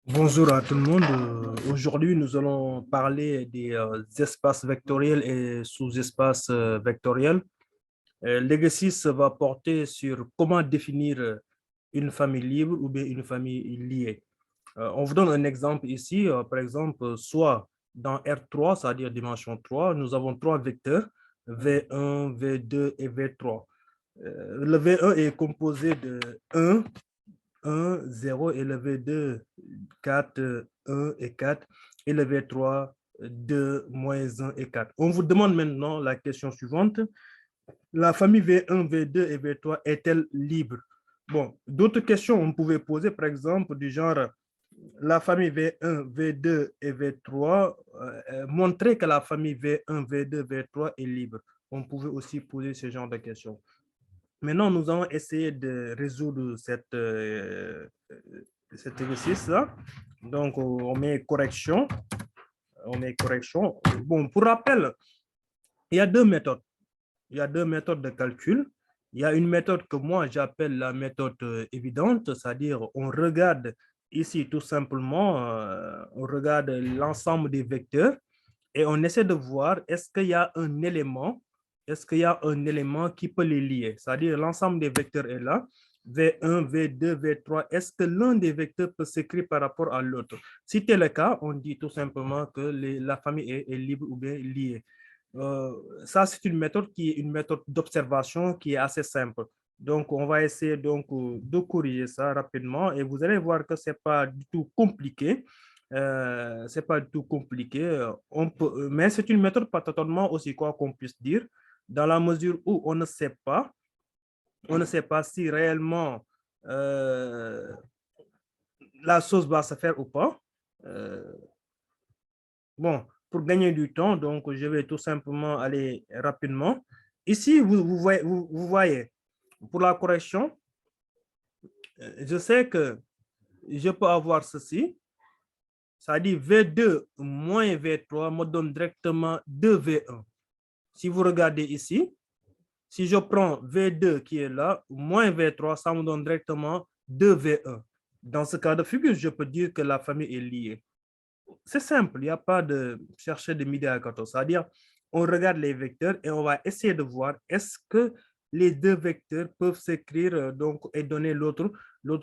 Bonjour à tout le monde. Aujourd'hui, nous allons parler des espaces vectoriels et sous-espaces vectoriels. L'exercice va porter sur comment définir une famille libre ou bien une famille liée. On vous donne un exemple ici. Par exemple, soit dans R3, c'est-à-dire dimension 3, nous avons trois vecteurs, V1, V2 et V3. Le V1 est composé de 1, 0, élevé 2, 4, 1 et 4, élevé 3, 2, moins 1 et 4. On vous demande maintenant la question suivante. La famille V1, V2 et V3 est-elle libre? Bon, d'autres questions on pouvait poser, par exemple, du genre, la famille V1, V2 et V3 montrer que la famille V1, V2, V3 est libre. On pouvait aussi poser ce genre de questions. Maintenant, nous allons essayer de résoudre cet exercice-là. Donc, on met correction. On met correction. Bon, pour rappel, il y a deux méthodes. Il y a deux méthodes de calcul. Il y a une méthode que moi, j'appelle la méthode évidente, c'est-à-dire on regarde ici tout simplement, on regarde l'ensemble des vecteurs et on essaie de voir est-ce qu'il y a un élément, qui peut les lier. C'est-à-dire l'ensemble des vecteurs est là, V1, V2, V3. Est-ce que l'un des vecteurs peut s'écrire par rapport à l'autre? Si c'est le cas, on dit tout simplement que la famille est libre ou bien liée. Ça, c'est une méthode qui est une méthode d'observation qui est assez simple. Donc, on va essayer donc de corriger ça rapidement et vous allez voir que c'est pas du tout compliqué. C'est pas du tout compliqué. On peut, mais c'est une méthode pas totalement aussi quoi qu'on puisse dire, dans la mesure où on ne sait pas si réellement la chose va se faire ou pas. Euh, bon, pour gagner du temps, donc je vais tout simplement aller rapidement. Ici, vous voyez, pour la correction, je sais que je peux avoir ceci. Ça dit V2 moins V3 me donne directement 2V1. Si vous regardez ici, si je prends V2 qui est là, moins V3, ça me donne directement 2V1. Dans ce cas de figure, je peux dire que la famille est liée. C'est simple, il n'y a pas de chercher de midi à 14. C'est-à-dire, on regarde les vecteurs et on va essayer de voir est-ce que les deux vecteurs peuvent s'écrire donc, et donner l'autre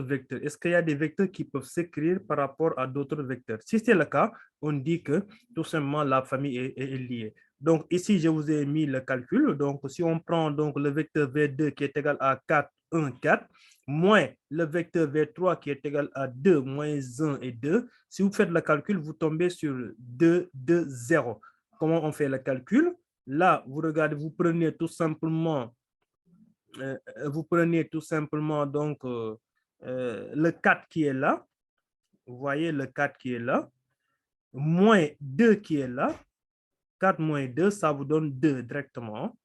vecteur. Est-ce qu'il y a des vecteurs qui peuvent s'écrire par rapport à d'autres vecteurs? Si c'est le cas, on dit que tout simplement la famille est liée. Donc ici, je vous ai mis le calcul. Donc si on prend donc le vecteur V2 qui est égal à 4, 1, 4, moins le vecteur V3 qui est égal à 2, moins 1 et 2. Si vous faites le calcul, vous tombez sur 2, 2, 0. Comment on fait le calcul? Là, vous regardez, vous prenez tout simplement donc le 4 qui est là. Vous voyez le 4 qui est là, moins 2 qui est là. 4 moins 2, ça vous donne 2 directement.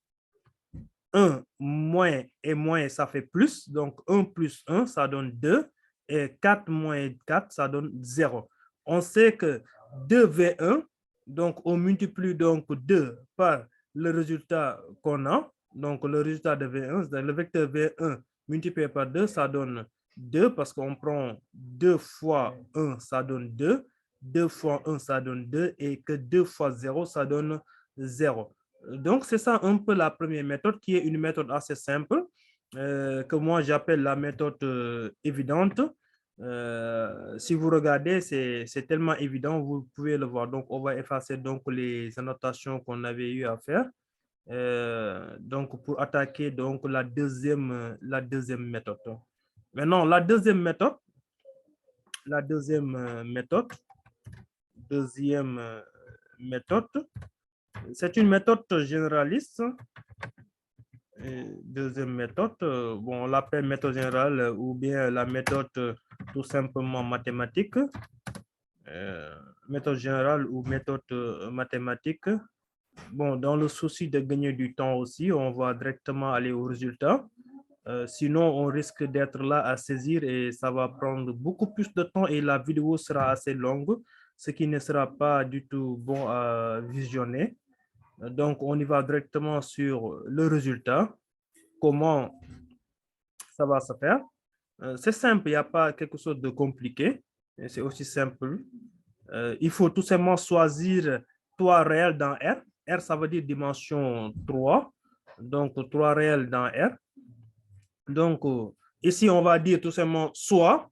1 moins et moins, ça fait plus. Donc, 1 plus 1, ça donne 2. Et 4 moins 4, ça donne 0. On sait que 2V1, donc on multiplie donc 2 par le résultat qu'on a. Donc, le résultat de V1, le vecteur V1 multiplié par 2, ça donne 2 parce qu'on prend 2 fois 1, ça donne 2. 2 fois 1, ça donne 2. Et que 2 fois 0, ça donne 0. Donc, c'est ça un peu la première méthode qui est une méthode assez simple que moi j'appelle la méthode évidente. Si vous regardez, c'est tellement évident, vous pouvez le voir. Donc, on va effacer donc les annotations qu'on avait eu à faire. Donc, pour attaquer donc la deuxième méthode. Maintenant, deuxième méthode, c'est une méthode généraliste. Deuxième méthode, bon, on l'appelle méthode générale ou bien la méthode tout simplement mathématique. Méthode générale ou méthode mathématique. Bon, dans le souci de gagner du temps aussi, on va directement aller au résultat. Sinon, on risque d'être là à saisir et ça va prendre beaucoup plus de temps et la vidéo sera assez longue, ce qui ne sera pas du tout bon à visionner. Donc, on y va directement sur le résultat. Comment ça va se faire? C'est simple, il n'y a pas quelque chose de compliqué. C'est aussi simple. Il faut tout simplement choisir 3 réels dans R. R, ça veut dire dimension 3. Donc, 3 réels dans R. Donc, ici, on va dire tout simplement soit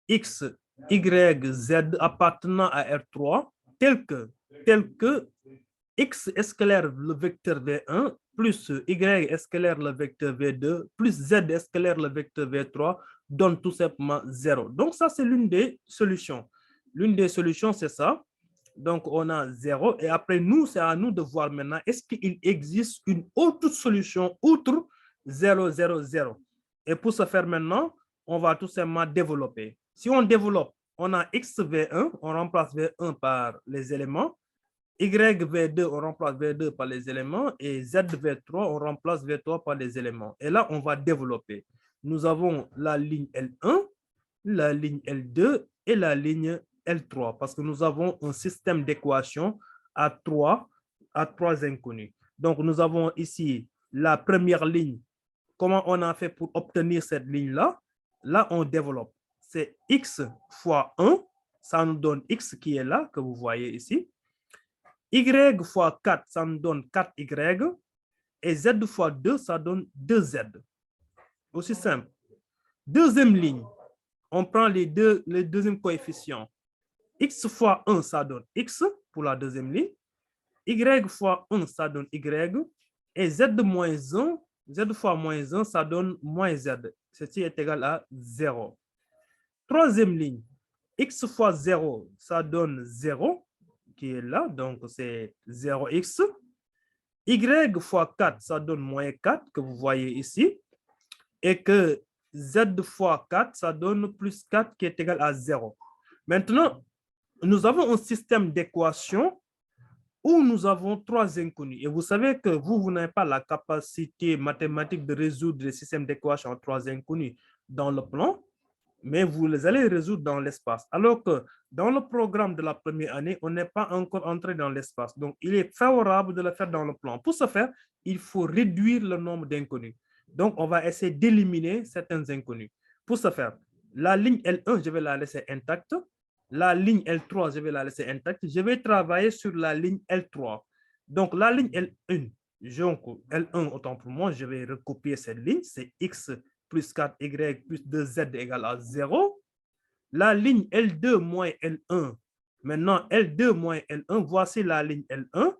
X, Y, Z appartenant à R3, tel que X est scalaire le vecteur V1 plus Y est scalaire le vecteur V2 plus Z est scalaire le vecteur V3 donne tout simplement 0. Donc, ça, c'est l'une des solutions. L'une des solutions, c'est ça. Donc, on a 0. Et après, nous, c'est à nous de voir maintenant, est-ce qu'il existe une autre solution outre 0, 0, 0? Et pour ce faire maintenant, on va tout simplement développer. Si on développe, on a XV1, on remplace V1 par les éléments. YV2, on remplace V2 par les éléments. Et ZV3, on remplace V3 par les éléments. Et là, on va développer. Nous avons la ligne L1, la ligne L2 et la ligne L3 parce que nous avons un système d'équations à trois inconnus. Donc, nous avons ici la première ligne. Comment on a fait pour obtenir cette ligne-là? Là, on développe. C'est X fois 1. Ça nous donne X qui est là, que vous voyez ici. Y fois 4, ça nous donne 4Y. Et Z fois 2, ça donne 2Z. Aussi simple. Deuxième ligne. On prend les deuxièmes coefficients. X fois 1, ça donne X pour la deuxième ligne. Y fois 1, ça donne Y. Et Z moins 1, Z fois moins 1, ça donne moins Z. Ceci est égal à 0. Troisième ligne. X fois 0, ça donne 0, qui est là. Donc, c'est 0x. Y fois 4, ça donne moins 4, que vous voyez ici. Et que Z fois 4, ça donne plus 4 qui est égal à 0. Maintenant, nous avons un système d'équations où nous avons 3 inconnus. Et vous savez que vous n'avez pas la capacité mathématique de résoudre les systèmes d'équations en 3 inconnus dans le plan, mais vous les allez résoudre dans l'espace. Alors que dans le programme de la première année, on n'est pas encore entré dans l'espace. Donc, il est favorable de le faire dans le plan. Pour ce faire, il faut réduire le nombre d'inconnus. Donc, on va essayer d'éliminer certains inconnus. Pour ce faire, la ligne L1, je vais la laisser intacte. La ligne L3, je vais la laisser intacte. Je vais travailler sur la ligne L3. Donc, la ligne L1, L1, autant pour moi, je vais recopier cette ligne. C'est X plus 4Y plus 2Z égale à 0. La ligne L2 moins L1. Maintenant, L2 moins L1, voici la ligne L1.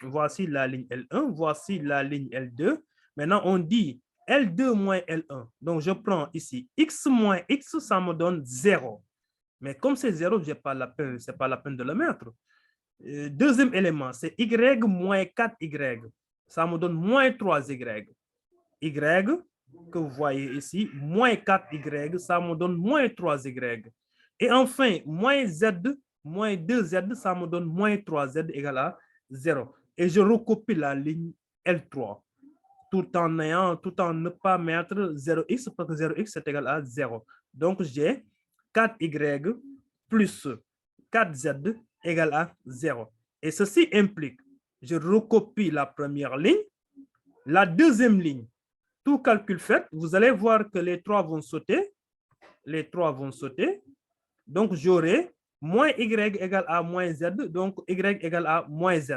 Voici la ligne L1. Voici la ligne L2. Maintenant, on dit L2 moins L1. Donc, je prends ici X moins X, ça me donne 0. Mais comme c'est 0, ce n'est pas la peine de le mettre. Deuxième élément, c'est Y moins 4Y. Ça me donne moins 3Y. Y, que vous voyez ici, moins 4Y, ça me donne moins 3Y. Et enfin, moins Z, moins 2Z, ça me donne moins 3Z égale à 0. Et je recopie la ligne L3, tout en ne pas mettre 0x, parce que 0x est égal à 0. Donc, j'ai 4y plus 4z égale à 0. Et ceci implique, je recopie la première ligne, la deuxième ligne, tout calcul fait, vous allez voir que les 3 vont sauter. Les 3 vont sauter. Donc, j'aurai moins y égale à moins z, donc y égale à moins z.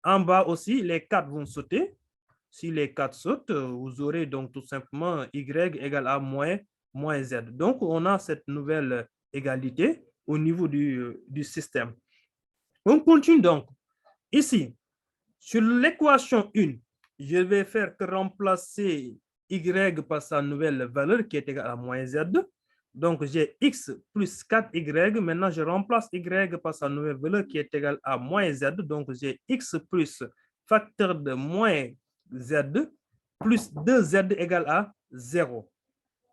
En bas aussi, les 4 vont sauter. Si les 4 sautent, vous aurez donc tout simplement y égale à moins z. Donc, on a cette nouvelle égalité au niveau du système. On continue donc. Ici, sur l'équation 1, je vais faire que remplacer y par sa nouvelle valeur qui est égale à moins z. Donc, j'ai x plus 4y. Maintenant, je remplace y par sa nouvelle valeur qui est égale à moins z. Donc, j'ai x plus facteur de moins z plus 2z égale à 0.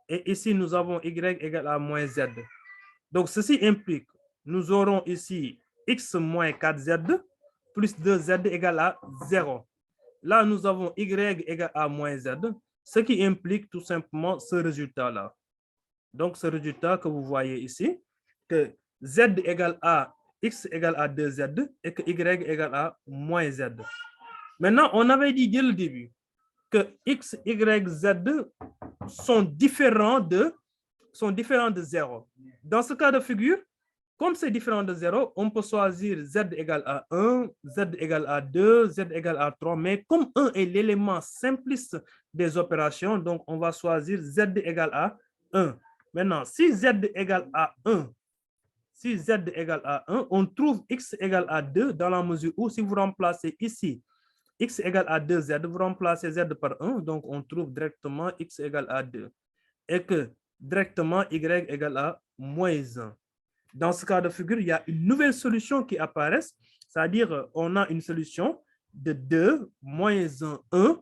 Et ici, nous avons y égale à moins z. Donc, ceci implique, nous aurons ici x moins 4z plus 2z égale à 0. Là, nous avons y égale à moins z, ce qui implique tout simplement ce résultat-là. Donc, ce résultat que vous voyez ici, que z égale à x égale à 2z et que y égale à moins z. Maintenant, on avait dit dès le début que x, y, z sont différents de sont différents de 0. Dans ce cas de figure, comme c'est différent de 0, on peut choisir z égale à 1, z égale à 2, z égale à 3, mais comme 1 est l'élément simpliste des opérations, donc on va choisir z égale à 1. Maintenant, si z égale à 1, si z égale à 1, on trouve x égale à 2 dans la mesure où si vous remplacez ici x égale à 2z, vous remplacez z par 1, donc on trouve directement x égale à 2. Et que directement y égale à moins 1. Dans ce cas de figure, il y a une nouvelle solution qui apparaît, c'est-à-dire on a une solution de 2 moins 1, 1,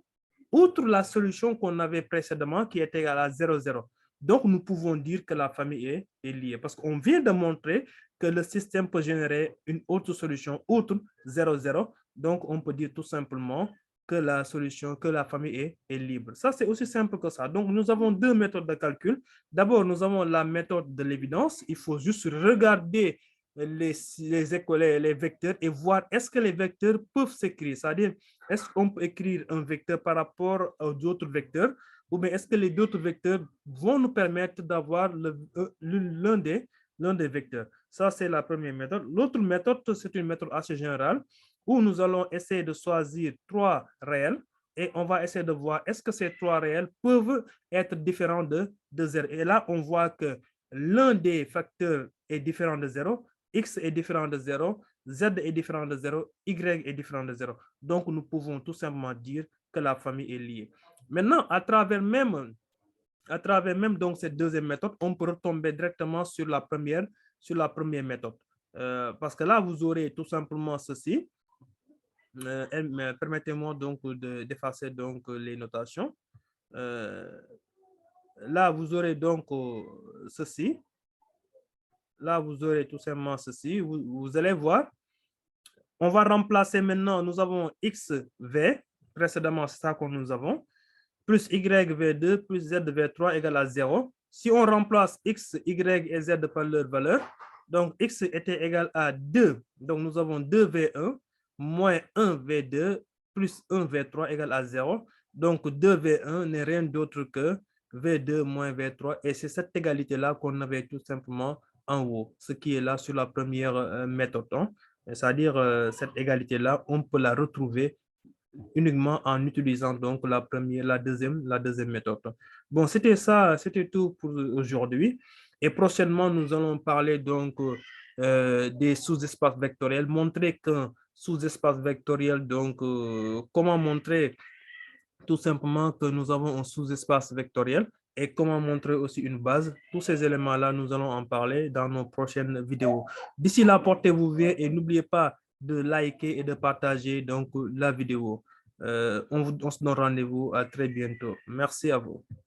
outre la solution qu'on avait précédemment qui est égale à 0, 0. Donc, nous pouvons dire que la famille est liée parce qu'on vient de montrer que le système peut générer une autre solution outre 0, 0. Donc, on peut dire tout simplement que la solution, que la famille est libre. Ça, c'est aussi simple que ça. Donc, nous avons deux méthodes de calcul. D'abord, nous avons la méthode de l'évidence. Il faut juste regarder les écoles, les vecteurs et voir est-ce que les vecteurs peuvent s'écrire. C'est-à-dire, est-ce qu'on peut écrire un vecteur par rapport aux autres vecteurs ou bien est-ce que les autres vecteurs vont nous permettre d'avoir l'un des vecteurs. Ça, c'est la première méthode. L'autre méthode, c'est une méthode assez générale où nous allons essayer de choisir 3 réels et on va essayer de voir est-ce que ces 3 réels peuvent être différents de 0. Et là, on voit que l'un des facteurs est différent de 0, x est différent de 0, z est différent de 0, y est différent de 0. Donc, nous pouvons tout simplement dire que la famille est liée. Maintenant, à travers même donc cette deuxième méthode, on peut retomber directement sur la première méthode. Parce que là, vous aurez tout simplement ceci. Permettez-moi donc d'effacer donc les notations. Là, vous aurez donc ceci. Là, vous aurez tout simplement ceci. Vous allez voir. On va remplacer maintenant, nous avons xv. Précédemment, c'est ça que nous avons. Plus yv2 plus zv3 égale à 0. Si on remplace x, y et z par leur valeur, donc x était égal à 2. Donc, nous avons 2v1 moins 1v2 plus 1v3 égale à 0. Donc, 2v1 n'est rien d'autre que v2 moins v3. Et c'est cette égalité-là qu'on avait tout simplement en haut, ce qui est là sur la première méthode. Hein. C'est-à-dire, cette égalité-là, on peut la retrouver uniquement en utilisant donc la deuxième méthode. Bon, c'était ça, c'était tout pour aujourd'hui. Et prochainement, nous allons parler donc des sous-espaces vectoriels, montrer qu'un sous-espace vectoriel, donc comment montrer tout simplement que nous avons un sous-espace vectoriel et comment montrer aussi une base. Tous ces éléments-là, nous allons en parler dans nos prochaines vidéos. D'ici là, portez-vous bien et n'oubliez pas de liker et de partager donc la vidéo. On se donne rendez-vous à très bientôt. Merci à vous.